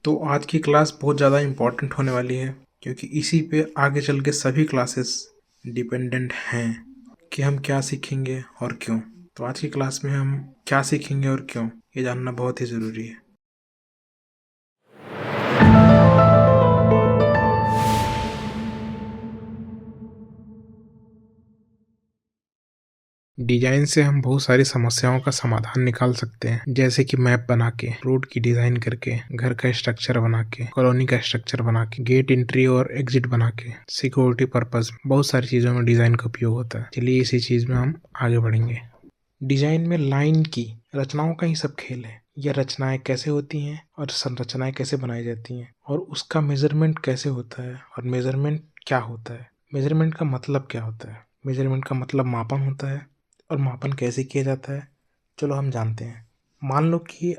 तो आज की क्लास बहुत ज़्यादा इम्पोर्टेंट होने वाली है क्योंकि इसी पे आगे चल के सभी क्लासेस डिपेंडेंट हैं कि हम क्या सीखेंगे और क्यों। तो आज की क्लास में हम क्या सीखेंगे और क्यों, ये जानना बहुत ही ज़रूरी है। डिजाइन से हम बहुत सारी समस्याओं का समाधान निकाल सकते हैं, जैसे कि मैप बना के, रोड की डिजाइन करके, घर का स्ट्रक्चर बना के, कॉलोनी का स्ट्रक्चर बना के, गेट एंट्री और एग्जिट बना के, सिक्योरिटी पर्पस, बहुत सारी चीजों में डिजाइन का उपयोग होता है। चलिए इसी चीज में हम आगे बढ़ेंगे। डिजाइन में लाइन की रचनाओं का ही सब खेल है। यह रचनाएं कैसे होती हैं और संरचनाएं कैसे बनाई जाती हैं और उसका मेजरमेंट कैसे होता है और मेजरमेंट क्या होता है, मेजरमेंट का मतलब क्या होता है, मेजरमेंट का मतलब मापन होता है और मापन कैसे किया जाता है, चलो हम जानते हैं। मान लो कि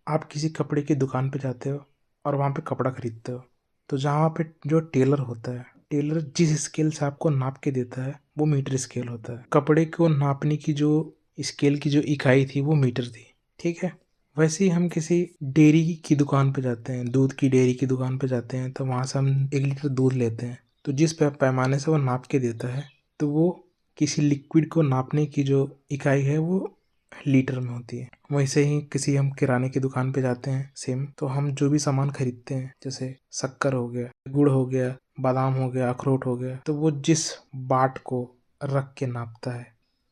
आप किसी कपड़े की दुकान पे जाते हो और वहाँ पे कपड़ा खरीदते हो, तो जहाँ पे जो टेलर होता है, टेलर जिस स्केल से आपको नाप के देता है वो मीटर स्केल होता है। कपड़े को नापने की जो स्केल की जो इकाई थी वो मीटर थी, ठीक है। वैसे ही हम किसी डेयरी की दुकान पे जाते हैं, दूध की डेयरी की दुकान पे जाते हैं, तो वहाँ से हम 1 लीटर दूध लेते हैं, तो जिस पैमाने से वो नाप के देता है, तो वो किसी लिक्विड को नापने की जो इकाई है वो लीटर में होती है। वैसे ही किसी हम किराने की दुकान पे जाते हैं सेम, तो हम जो भी सामान खरीदते हैं, जैसे शक्कर हो गया, गुड़ हो गया, बादाम हो गया, अखरोट हो गया, तो वो जिस बाट को रख के नापता है,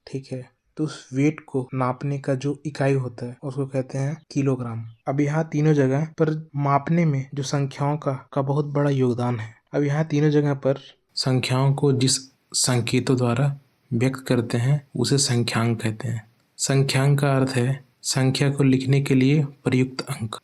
ठीक है, तो उस वेट को नापने का जो इकाई होता है उसको कहते हैं किलोग्राम। अब यहाँ तीनों जगह पर मापने में जो संख्याओं का बहुत बड़ा योगदान है। अब यहाँ तीनों जगह पर संख्याओं को जिस संकेतों द्वारा व्यक्त करते हैं उसे संख्यांक कहते हैं। संख्यांक का अर्थ है संख्या को लिखने के लिए प्रयुक्त अंक।